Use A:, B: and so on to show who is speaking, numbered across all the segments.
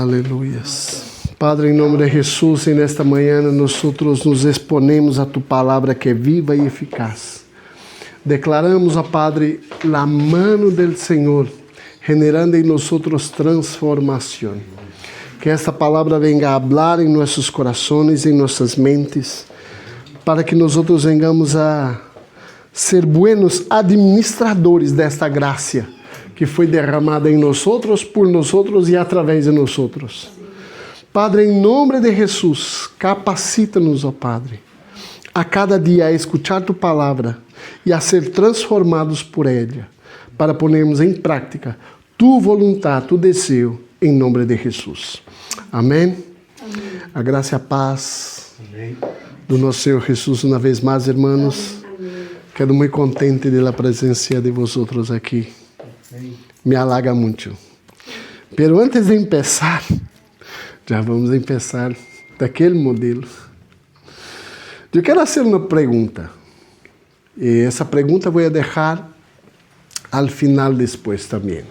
A: Aleluias. Padre, em nome de Jesus, e nesta manhã nós nos exponemos a Tu palavra que é viva e eficaz. Declaramos, ó Padre, a mão do Senhor, generando em nós transformação. Que esta palavra venga a falar em nossos corações, em nossas mentes, para que nós venhamos a ser buenos administradores desta graça que foi derramada em nós, por nós e através de nós. Padre, em nome de Jesus, capacita-nos, ó Padre, a cada dia a escutar Tu palavra e a ser transformados por ela, para ponermos em prática Tu vontade, Tu desejo, em nome de Jesus. Amém? Amém. A graça e a paz do nosso Senhor Jesus, uma vez mais, irmãos. Quero muito contente da presença de vosotros aqui. Me halaga muito. Pero antes de começar, já vamos começar daquele modelo. Eu quero fazer uma pergunta. E essa pergunta vou deixar ao final depois também.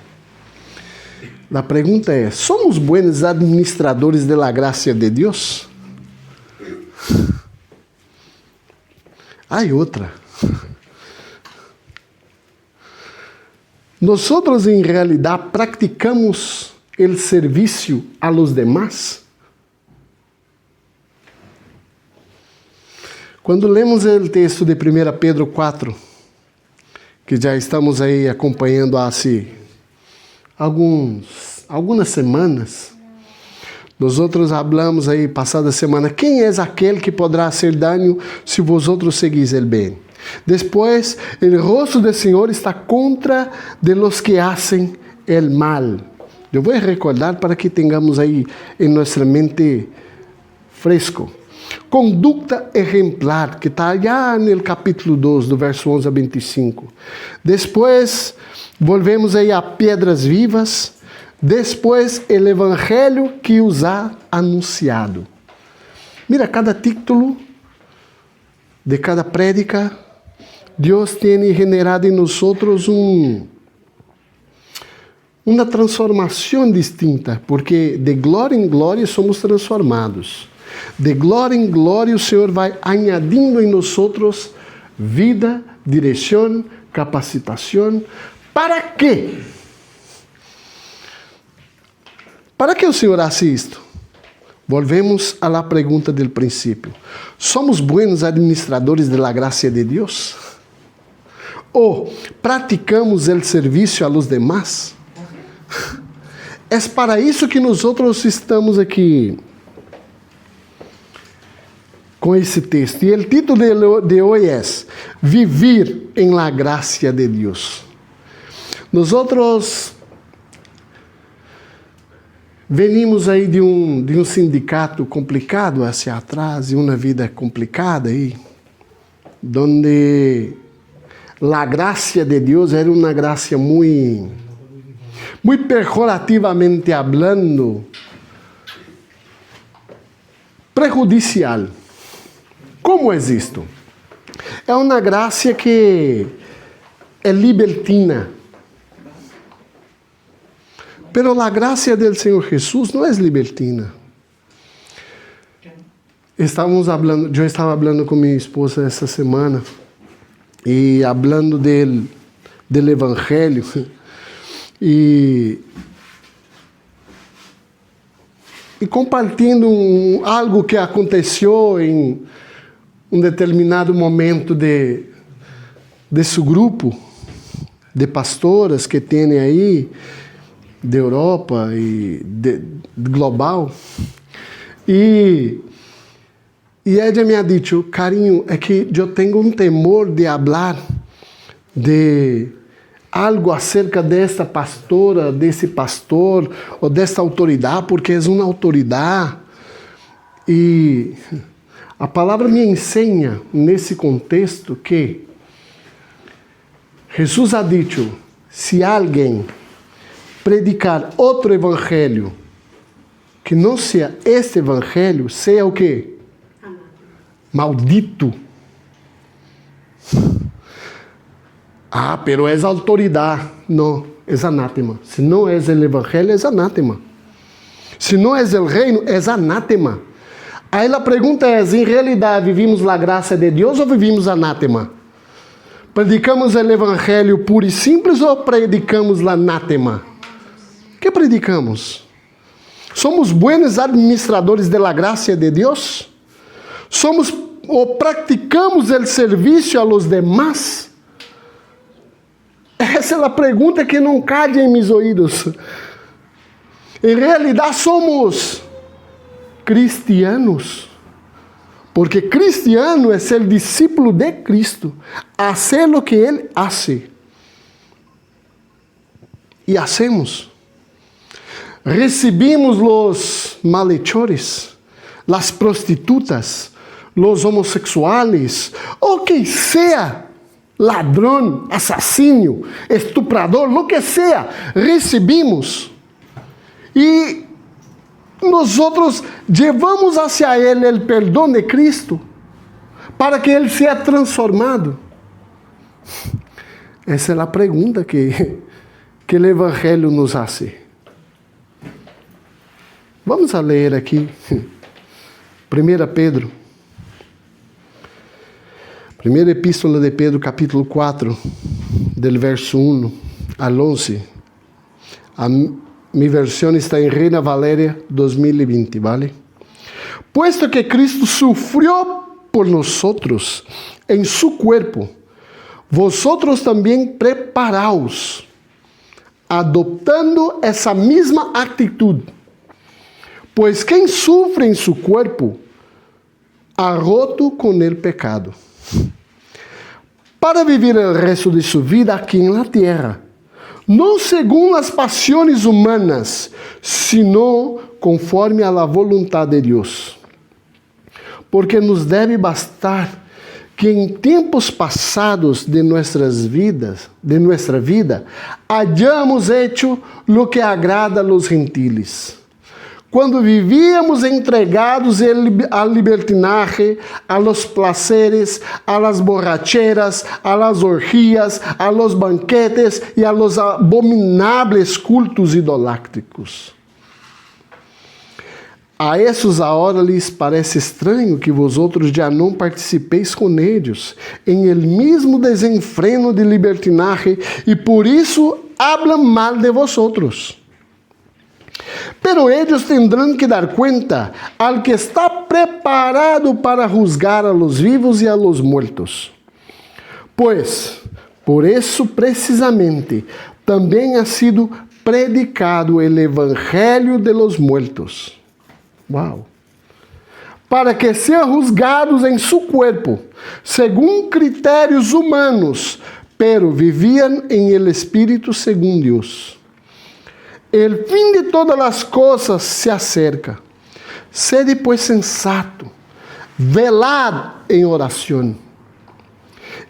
A: A pergunta é: somos buenos administradores da graça de Deus? Há outra. Nós, em realidade, praticamos o serviço a los demás? Quando lemos o texto de 1 Pedro 4, que já estamos aí acompanhando há algumas semanas, nós falamos aí passada semana: quem é aquele que poderá hacer dano se vosotros seguis el bem? Depois, o rosto do Senhor está contra de los que hacen el mal. Eu vou recordar para que tenhamos aí em nossa mente fresco. Conduta exemplar, que está já no capítulo 2, do verso 11 a 25. Depois, volvemos aí a pedras vivas. Depois, o evangelho que os ha anunciado. Mira, cada título de cada prédica, Deus tem generado em nós uma transformação distinta, porque de glória em glória somos transformados. De glória em glória o Senhor vai añadindo em nós vida, direção, capacitação. Para quê? Para que o Senhor hace isto? Volvemos à pergunta do princípio. ¿Somos buenos administradores de la gracia de Deus? ¿O praticamos el serviço a los demás? É para isso que nós estamos aqui com esse texto. E o título de hoje é Vivir em la gracia de Deus. Nós venimos aí de um sindicato complicado hacia atrás, e uma vida complicada aí, onde a graça de Deus era uma graça muito pejorativamente hablando, prejudicial. Como é isto? É uma graça que é libertina. Pero a graça do Senhor Jesus não é libertina. Eu estava falando com minha esposa essa semana e falando do Evangelho e compartilhando algo que aconteceu em um determinado momento de seu grupo de pastoras que tem aí, de Europa e global. E ela me ha dicho: carinho, é que eu tenho um temor de falar de algo acerca desta pastora, desse pastor ou desta autoridade, porque é uma autoridade. E a palavra me ensina nesse contexto que Jesus ha dicho: se alguém predicar outro evangelho que não seja este evangelho, seja o quê? Maldito. Ah, pero é autoridade. Não, é anátema. Se não é o evangelho, é anátema. Si no es el reino, es anátema. Aí a pergunta é, em realidade, vivimos a graça de Deus ou vivimos anátema? Predicamos o evangelho puro e simples ou predicamos o anátema? Que predicamos? Somos buenos administradores de la gracia de Deus? Somos ou praticamos o serviço a los demás? Essa é a pergunta que não cai em meus ouvidos. Em realidade somos cristianos, porque cristiano é ser discípulo de Cristo, hacer lo que Ele hace. E hacemos. Recebimos los malhechores, las prostitutas, los homossexuales, ou quem seja, ladrão, assassino, estuprador, lo que seja, recebimos. E nós levamos hacia ele o perdão de Cristo, para que ele seja transformado. Essa é a pergunta que o Evangelho nos faz. Vamos a ler aqui, 1 Pedro. Primeira Epístola de Pedro, capítulo 4, del verso 1 al 11. Mi versión está en Reina Valeria 2020, ¿vale? Puesto que Cristo sufrió por nosotros en su cuerpo, vosotros también preparaos, adoptando esa misma actitud. Pues quien sufre en su cuerpo, ha roto con el pecado, para vivir el resto de su vida aquí en la tierra, no según las pasiones humanas, sino conforme a la voluntad de Dios. Porque nos debe bastar que en tiempos pasados de nuestra vida, hayamos hecho lo que agrada a los gentiles. Quando vivíamos entregados ao libertinaje, a los placeres, a las borracheras, a las orgías, a los banquetes e a los abominables cultos idolátricos. A esses agora lhes parece estranho que vosotros já não participeis com eles em el mismo desenfreno de libertinaje e por isso hablan mal de vosotros. Pero ellos tendrán que dar cuenta al que está preparado para juzgar a los vivos y a los muertos. Pues, por eso precisamente, também ha sido predicado el evangelho de los muertos. Uau! Para que sejam juzgados em su cuerpo, según critérios humanos, pero vivían en el espíritu según Dios. El fim de todas as coisas se acerca. Sede, pois, sensato, velad em oração.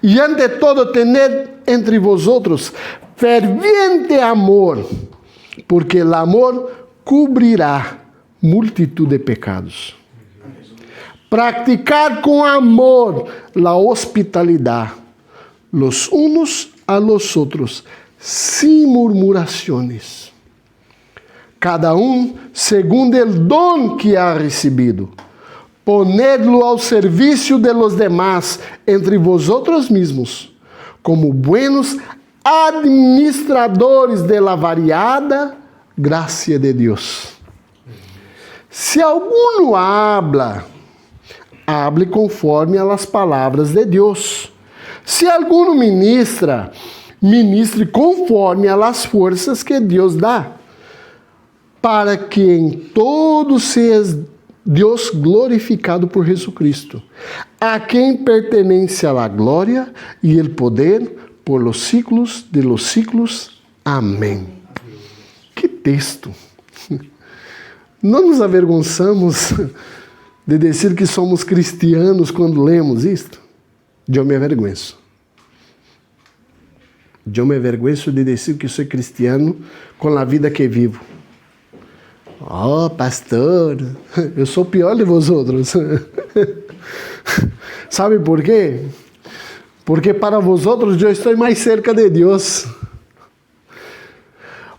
A: E ante todo, tened entre vosotros ferviente amor, porque o amor cobrirá multitud de pecados. Practicar com amor a hospitalidade, los unos a los outros, sem murmurações. Cada segundo el dom que ha recebido, ponedlo ao serviço de los demás entre vosotros mismos, como buenos administradores de la variada gracia de Deus. Se alguno habla, hable conforme a las palavras de Deus. Se alguno ministra, ministre conforme a las fuerzas que Deus dá, para que em todo seja Deus glorificado por Jesucristo, a quem pertence a glória e o poder por los siglos de los siglos. Amém. Que texto! Não nos avergonçamos de dizer que somos cristianos quando lemos isto? Eu me avergüenço. Eu me avergüenço de dizer que sou cristiano com a vida que vivo. Oh, pastor, eu sou pior de vosotros. ¿Sabe por quê? Porque para vosotros eu estou mais cerca de Deus.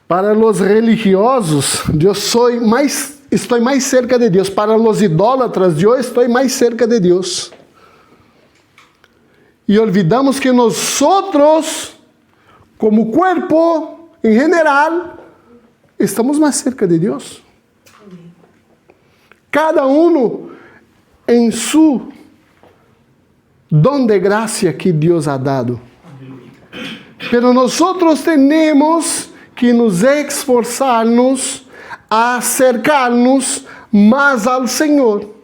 A: Para os religiosos, eu sou mais estoy mais cerca de Deus. Para os idólatras, eu estou mais cerca de Deus. E olvidamos que nós, como corpo, em geral, estamos mais cerca de Deus. Cada um em su dom de graça que Deus ha dado. Pero nós temos que nos esforçar-nos a acercar-nos mais ao Senhor.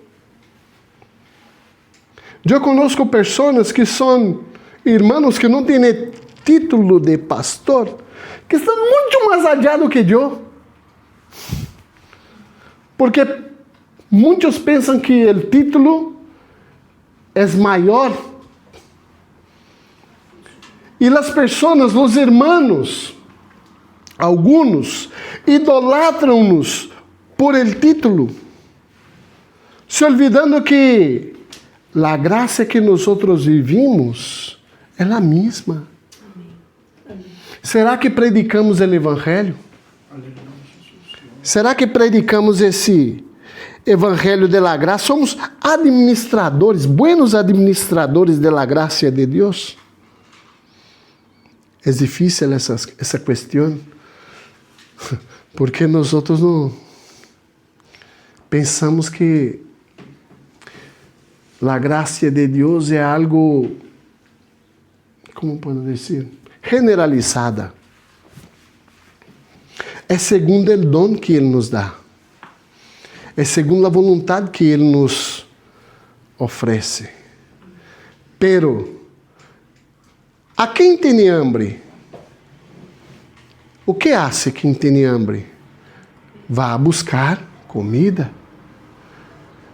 A: Eu conozco pessoas que são irmãos que não têm título de pastor, que estão muito mais allá do que eu. Porque muitos pensam que o título é maior. E as pessoas, os irmãos, alguns, idolatram-nos por el título, se olvidando que a graça que nós vivimos é a mesma. Será que predicamos o Evangelho? Será que predicamos esse Evangelho de la graça? Somos administradores, buenos administradores de la graça de Deus? É difícil essa questão, porque nós não pensamos que a graça de Deus é algo, como posso dizer, generalizada. É segundo o dom que Ele nos dá. É segundo a vontade que Ele nos oferece. Pero, a quem tem hambre? O que hace quem tem hambre? Vá buscar comida.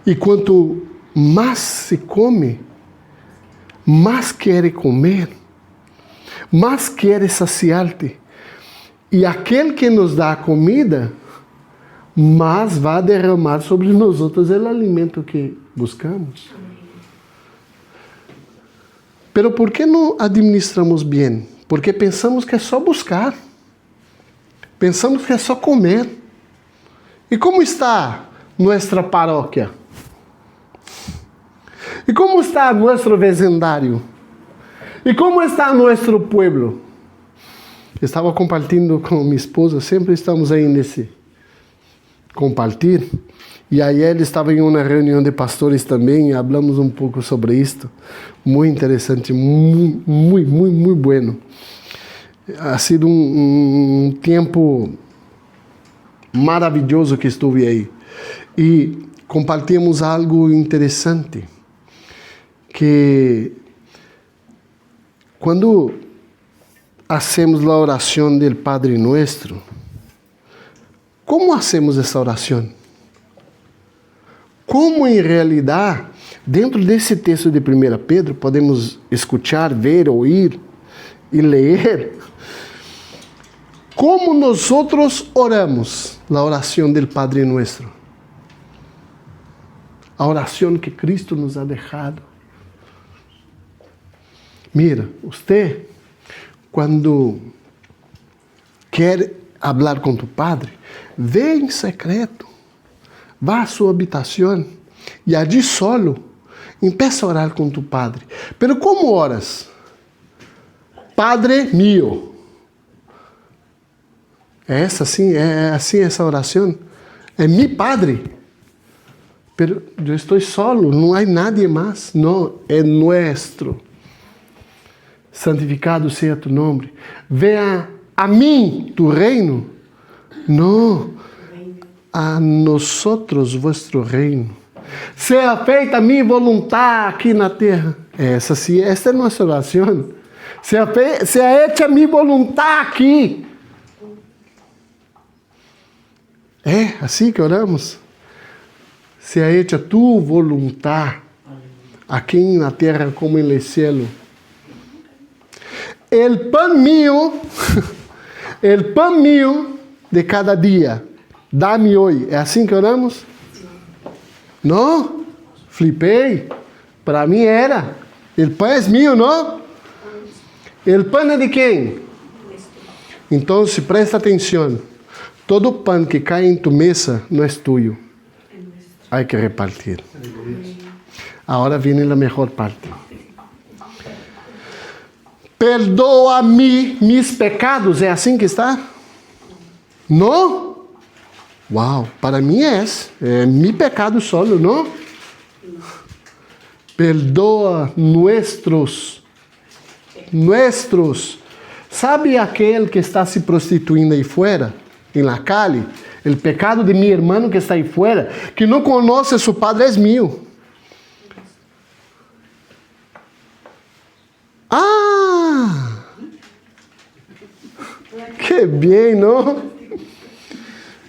A: E quanto mais se come, mais quer comer, mais quer saciar-te. E aquele que nos dá a comida, mais vai derramar sobre nós outros o alimento que buscamos. Pero por que não administramos bem? Porque pensamos que é só buscar. Pensamos que é só comer. E como está nossa paróquia? E como está nosso vecindário? E como está nosso pueblo? Estava compartilhando com minha esposa, sempre estamos aí nesse compartilhar. E aí ele estava em uma reunião de pastores também, e falamos um pouco sobre isto. Muito interessante, muito bueno. Ha sido um tempo maravilhoso que estive aí. E compartilhamos algo interessante, que quando hacemos a oração do Padre Nuestro, como hacemos essa oração? Como em realidade, dentro desse texto de 1 Pedro, podemos escutar, ver, ouvir e ler como nós oramos a oração do Padre Nuestro. A oração que Cristo nos ha deixado. Mira, você, quando quer falar com tu Padre, vê em secreto, vá à sua habitação e allí solo, empieza a orar com tu Padre. Pero como oras? Padre mío. É assim essa oração? É mi Padre. Pero eu estou solo, não há nadie mais. Não, é nuestro. Santificado seja tu nome. Venha a mim tu reino. Não, a nosotros vuestro reino. Seja feita a minha vontade aqui na terra. Essa é a nossa oração. Seja hecha a minha vontade aqui. É assim que oramos. Seja hecha tu vontade aqui na terra como no céu. El pan mío de cada dia, dá-me hoje. É assim que oramos? Não? Flipei. Para mim era. El pan é mío, não? El pan é de quem? Então, presta atenção. Todo pan que cai em tu mesa não é tuyo. Hay que repartir. Agora vem a melhor parte. Perdoa-me mis pecados. É assim que está? Não? Uau, para mim é mi pecado solo, não? Perdoa nuestros. ¿Sabe aquele que está se prostituindo aí fora, em la calle? O pecado de meu irmão que está aí fora, que não conhece seu padre, é meu. Ah! Que bem, não?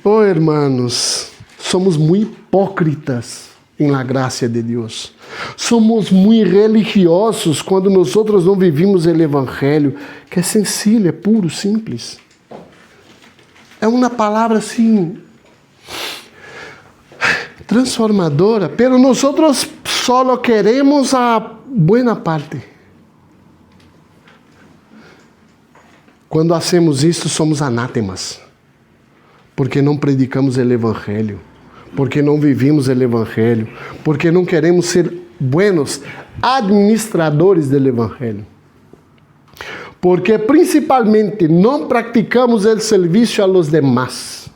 A: Oh, hermanos, somos muito hipócritas em la gracia de Deus. Somos muito religiosos quando nós não vivimos o evangelho, que é sencillo, é puro, simples. É uma palavra assim transformadora, pero nós só queremos a boa parte. Quando hacemos isso, somos anátemas, porque não predicamos o evangelho, porque não vivimos o evangelho, porque não queremos ser buenos administradores do evangelho. Porque principalmente não praticamos o serviço a los demás.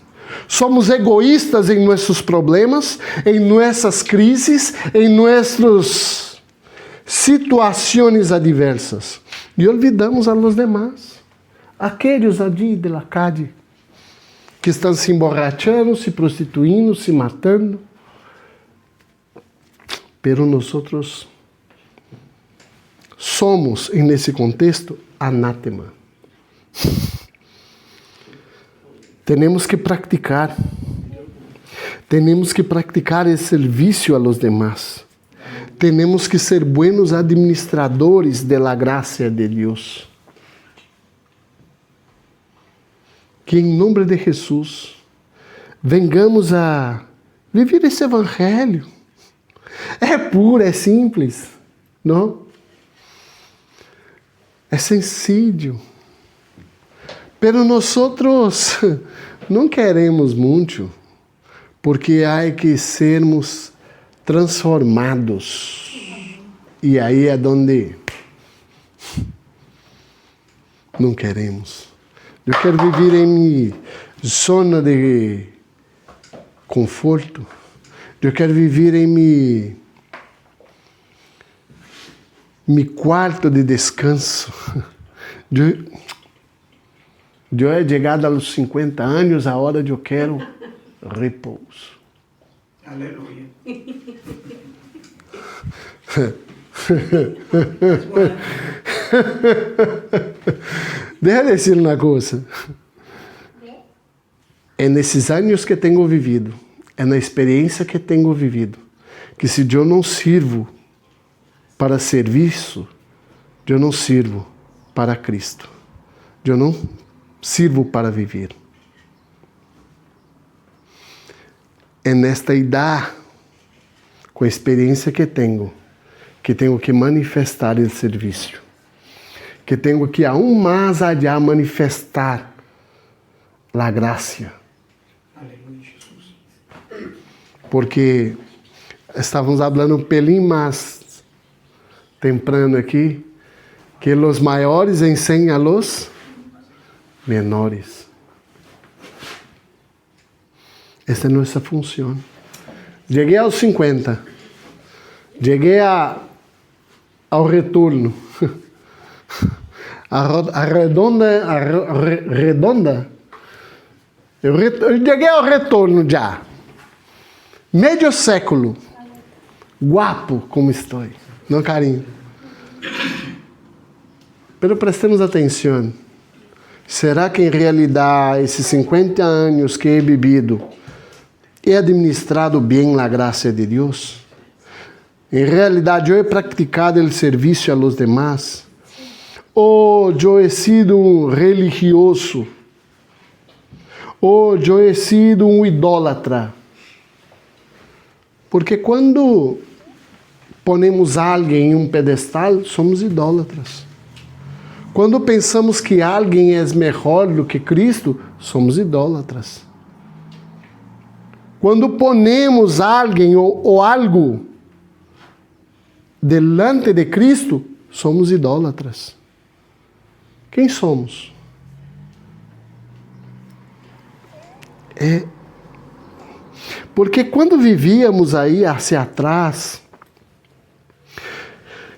A: Somos egoístas em nossos problemas, em nossas crises, em nossas situações adversas. E olvidamos a los demás. Aqueles ali de la calle, que estão se emborrachando, se prostituindo, se matando. Pero nós somos, nesse contexto, anátema. Temos que praticar esse serviço a los demás. Temos que ser buenos administradores de la gracia de Deus. Que em nome de Jesus vengamos a viver esse evangelho. É puro, é simples, não? É sencillo. Pero nós não queremos muito, porque há que sermos transformados. E aí é onde não queremos. Eu quero viver em minha zona de conforto. Eu quero viver em meu quarto de descanso. Eu é chegado aos 50 anos, a hora de eu quero repouso.
B: Aleluia.
A: Deixa eu dizer uma coisa. É nesses anos que tenho vivido, é na experiência que tenho vivido, que se eu não sirvo para serviço, eu não sirvo para Cristo. Eu não sirvo para viver. É nesta idade, com a experiência que tenho que manifestar o serviço. Que tenho que aún mais allá manifestar a graça.
B: Aleluia, Jesus.
A: Porque estávamos falando um pelín mais temprano aqui, que os maiores ensinam a los menores. Essa é nossa função. Cheguei aos 50. Cheguei ao retorno. A redonda. Eu cheguei ao retorno já. Meio século. Guapo como estou. Não, carinho? Pero prestemos atenção. Será que em realidade esses 50 anos que he vivido he administrado bem a graça de Deus? Em realidade eu he praticado o serviço a los demás? Ou eu he sido um religioso? Ou eu he sido um idólatra? Porque quando ponemos alguém em um pedestal, somos idólatras. Quando pensamos que alguém é melhor do que Cristo, somos idólatras. Quando ponemos alguém ou algo delante de Cristo, somos idólatras. Quem somos? Porque quando vivíamos aí hacia atrás,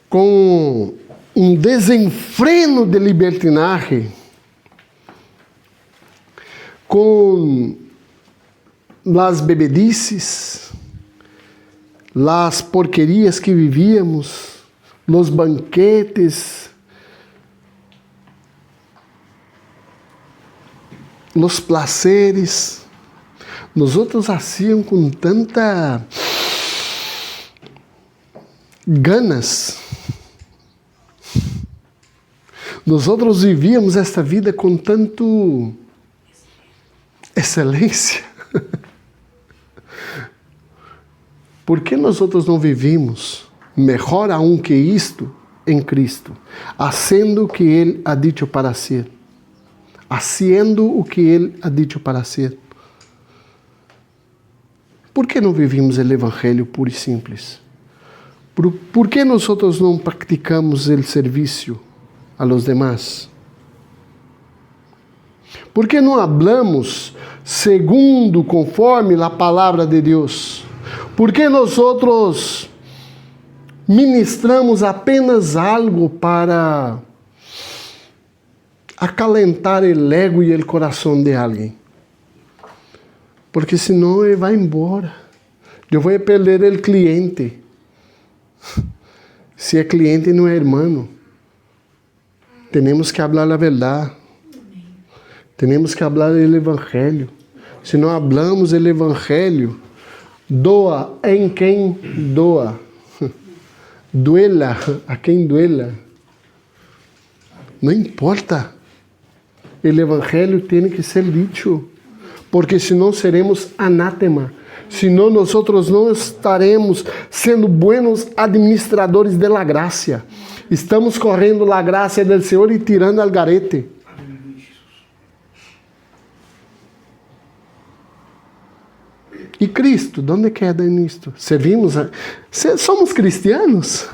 A: com um desenfreno de libertinagem, com as bebedices, as porquerias que vivíamos, os banquetes, os placeres, nós outros hacíamos com tanta ganas. Nós outros vivíamos esta vida com tanto excelência. Por que nós outros não vivimos melhor aún que isto em Cristo, haciendo o que Ele ha dicho para ser, haciendo o que Ele ha dicho para ser? Por que não vivimos o Evangelho puro e simples? Por que nós outros não praticamos o serviço a los demás? Por que não hablamos segundo, conforme a palavra de Deus? Por que nós outros ministramos apenas algo para acalentar o ego e o coração de alguém? Porque senão ele vai embora. Eu vou perder o cliente. Se é cliente, não é irmão. Temos que falar a verdade. Temos que falar o Evangelho. Se não hablamos o Evangelho, doa em quem doa. Duela a quem duela. Não importa. O Evangelho tem que ser dicho. Porque senão seremos anátema. Senão nós não estaremos sendo buenos administradores da graça. Estamos correndo a graça do Senhor e tirando al garete. E Cristo, onde queda nisto? Somos cristianos?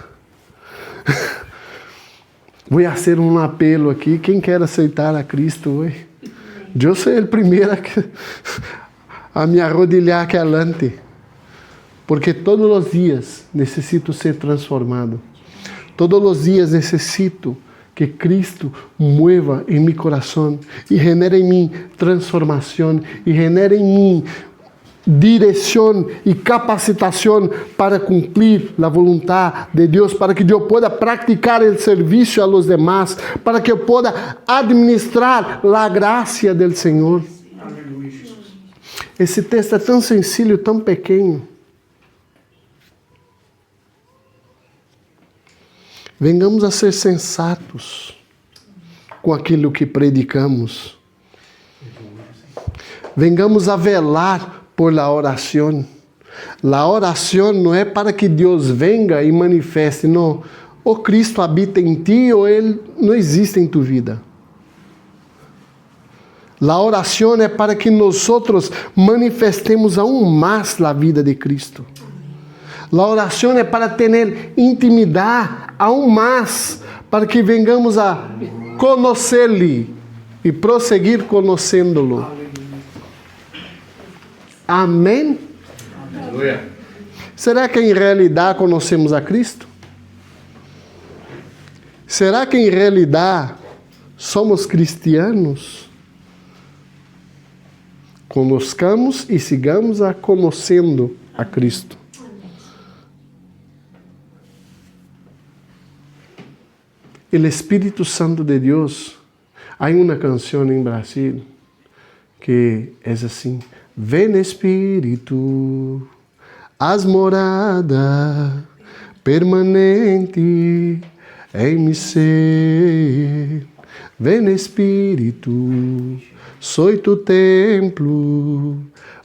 A: Vou fazer um apelo aqui. Quem quer aceitar a Cristo hoje? Eu sou o primeiro a me arrodilhar aqui adelante. Porque todos os dias necessito ser transformado. Todos os dias necessito que Cristo mueva em meu coração e genere em mim transformação e genere em mim direção e capacitação para cumprir a vontade de Deus, para que eu possa praticar o serviço a los demás, para que eu possa administrar a graça do Senhor.
B: Aleluia, Jesus.
A: Esse texto é tão sencillo, tão pequeno. Venhamos a ser sensatos com aquilo que predicamos. Venhamos a velar por la oração. La oração não é para que Deus venga e manifeste, não. Ou Cristo habita em ti, ou Ele não existe em tu vida. La oração é para que nós manifestemos aún mais a vida de Cristo. La oração é para ter intimidade aún mais, para que venhamos a conhecer-lhe e prosseguir conhecendo-lo. Amém?
B: Aleluia.
A: Será que em realidade conhecemos a Cristo? Será que em realidade somos cristianos? Conozcamos e sigamos a conhecendo a Cristo. O Espírito Santo de Deus, há uma canção em Brasil que é assim: Ven Espírito, haz morada permanente em mi ser. Ven Espírito, soy tu templo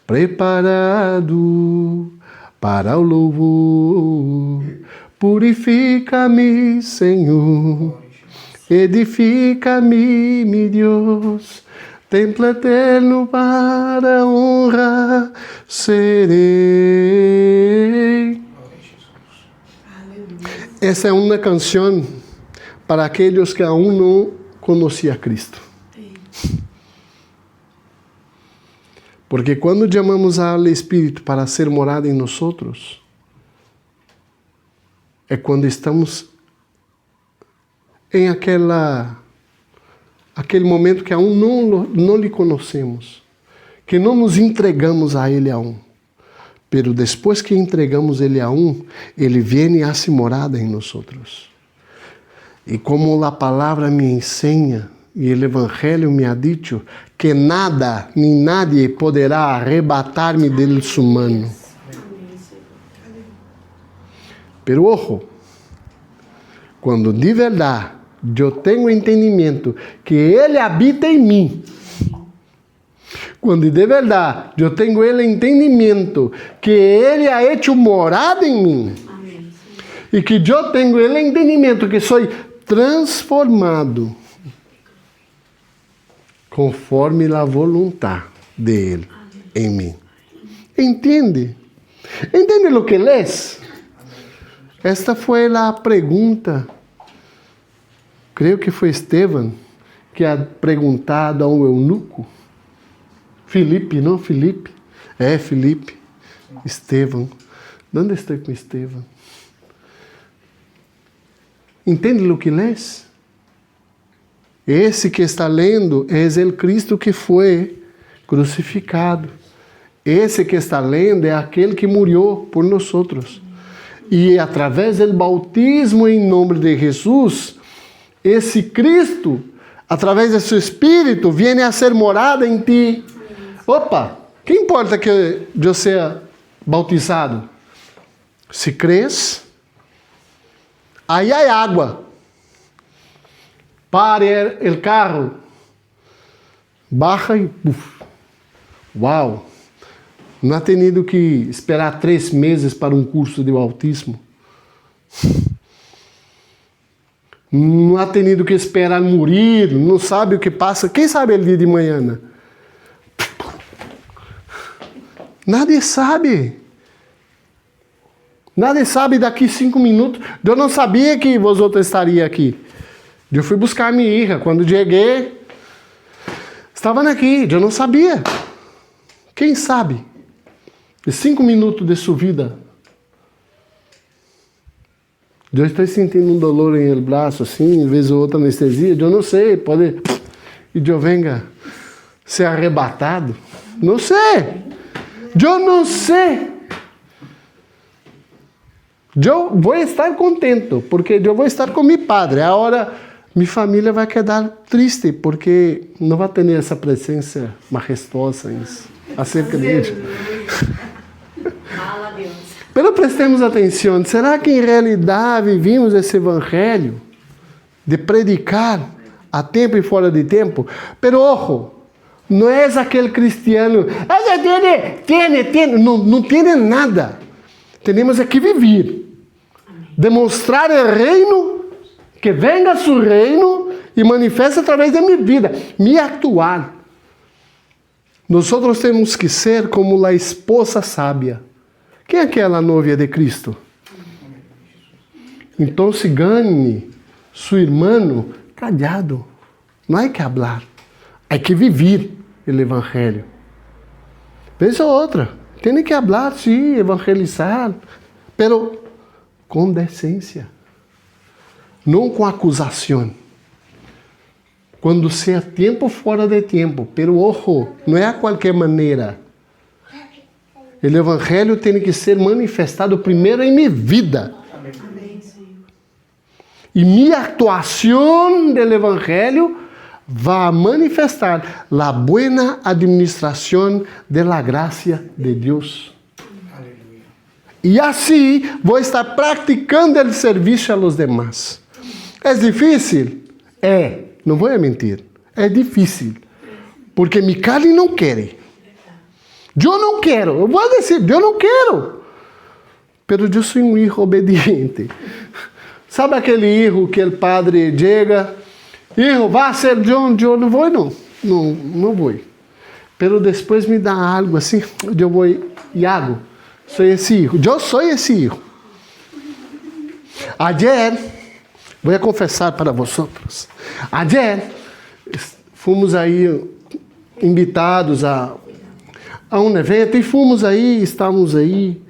A: preparado para o louvor. Purifica-me, Senhor, edifica-me, mi Deus, templo eterno para honra serei. Essa é uma canção para aqueles que aún não conheciam a Cristo. Porque quando chamamos ao Espírito para ser morada em nós, é quando estamos em aquele momento que aún não lhe conhecemos, que não nos entregamos a Ele aún. Pero depois que entregamos Ele aún, Ele vem e hace morada em nós. E como a palavra me ensina, e o Evangelho me ha dicho, que nada nem nadie poderá arrebatar-me de su mano. Pero ojo, quando de verdade eu tenho entendimento que Ele habita em mim, quando de verdade eu tenho Ele entendimento que Ele ha hecho morada em mim, e que eu tenho Ele entendimento que sou transformado conforme a vontade dele em mim. Entende? Entende o que lês? Esta foi a pergunta, creio que foi Esteban, que ha perguntado a um eunuco. Filipe, não Filipe? É, Filipe. Esteban. Onde estou com Esteban? Entende o que lês? Esse que está lendo é o Cristo que foi crucificado. Esse que está lendo é aquele que morreu por nós. E através do bautismo em nome de Jesus, esse Cristo, através de seu Espírito, vem a ser morada em ti. Opa, que importa que eu seja bautizado? Se crês, aí há água. Pare o carro, baja e puf. Uau! Não ha tenido que esperar 3 meses para um curso de bautismo. Não ha tenido que esperar morrer, não sabe o que passa. Quem sabe o dia de manhã? Né? Nadie sabe. Nadie sabe daqui 5 minutos. Eu não sabia que vosotros estariam aqui. Eu fui buscar minha filha. Quando cheguei, estavam aqui. Eu não sabia. Quem sabe? De 5 minutos de sua vida. Eu estou sentindo um dolor em el braço, assim, vez ou outra anestesia. Eu não sei, pode... E eu venga ser arrebatado. Não sei. Eu não sei. Eu vou estar contente, porque eu vou estar com meu padre. Agora, minha família vai quedar triste, porque não vai ter essa presença majestosa acerca disso. Pero prestemos atenção, será que em realidade vivimos esse evangelho de predicar a tempo e fora de tempo? Pero ojo, não é aquele cristiano, não tem nada. Temos que viver, demonstrar o reino, que venga seu reino e manifesta através da minha vida, me actuar. Nós temos que ser como a esposa sábia. Quem é aquela novia de Cristo? Então se ganhe seu irmão callado. Não há que falar, há que viver o evangelho. Vez ou outra, tem que falar, sim, evangelizar, pero com decência, não com acusação. Quando seja tempo fora de tempo, pero ojo, não é a qualquer maneira. O evangelho tem que ser manifestado primeiro em minha vida. Amém. E minha atuação do evangelho vai manifestar a boa administração da graça de Deus. Aleluia. E assim vou estar praticando o serviço a los demás. É difícil? É, não vou mentir. É difícil. Porque minha carne não quer. Eu não quero, eu vou dizer, eu não quero. Pero eu sou um filho obediente. Sabe aquele filho que o padre chega, filho, vai ser John, eu não vou, não vou. pero después me da algo assim, eu vou e hago. Sou esse hijo, eu sou esse hijo. Ayer, vou confessar para vosotros, ayer fomos aí invitados a um evento e fomos aí, estávamos aí,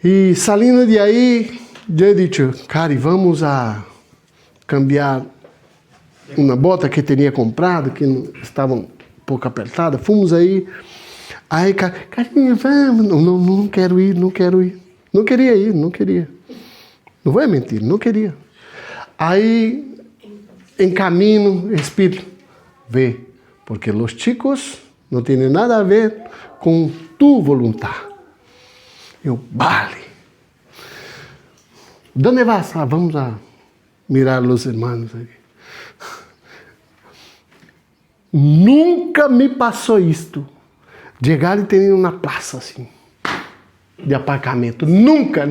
A: e saindo de aí, eu disse, Cari, vamos a cambiar uma bota que tinha comprado, que estava um pouco apertada, fomos aí, Carinha, vamos, não quero ir, não queria ir, não vou mentir, não queria. Aí, em caminho, Espírito, vê, porque os chicos não têm nada a ver com tu vontade. Eu, vale. ¿Dónde vas? Vamos a mirar os irmãos aí. Nunca me passou isto. Chegar e ter uma praça assim, de aparcamento. Nunca.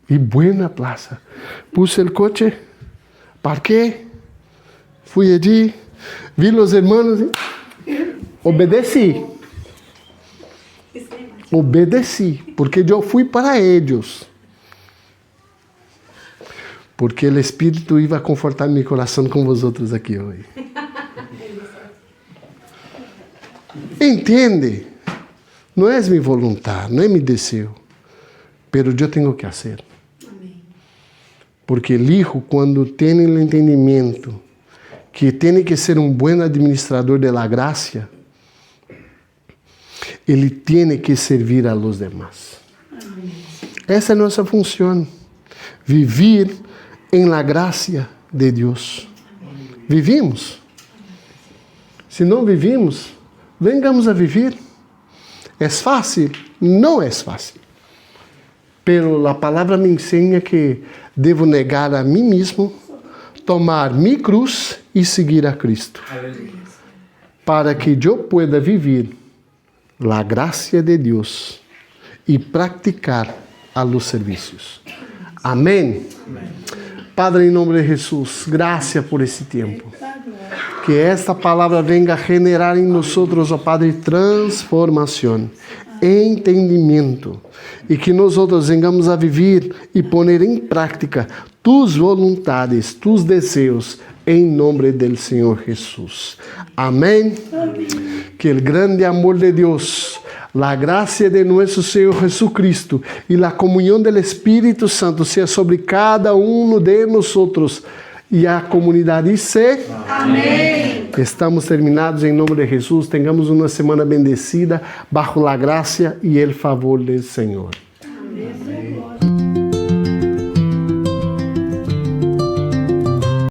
A: E buena plaza. Puse o coche, parqué, fui allí, vi os irmãos e obedeci, porque eu fui para eles. Porque o Espírito ia confortar meu coração com vosotros aqui hoje. Entende? Não é minha vontade, não é meu desejo, mas eu tenho que fazer. Porque o hijo, quando tem o entendimento que tem que ser um bom administrador da graça, ele tem que servir a los demás. Essa é a nossa função. Vivir em la graça de Deus. Vivimos? Se não vivimos, vengamos a viver. É fácil? Não é fácil. Pero a palavra me ensina que devo negar a mim mesmo, tomar minha cruz e seguir a Cristo. Para que eu pueda viver a graça de Deus e praticar a los serviços. Amém? Padre, em nome de Jesus, graças por esse tempo. Que esta palavra venga a generar em nós, ó Padre, transformação, entendimento, e que nós venhamos a viver e pôr em prática tus vontades, tus desejos, em nome do Senhor Jesus. Amém? Que o grande amor de Deus, a graça de nosso Senhor Jesucristo e a comunhão do Espírito Santo seja sobre cada de nós e a comunidade dice amém. Estamos terminados em nome de Jesus. Tenhamos uma semana bendecida bajo a graça e o favor do Senhor. Amém.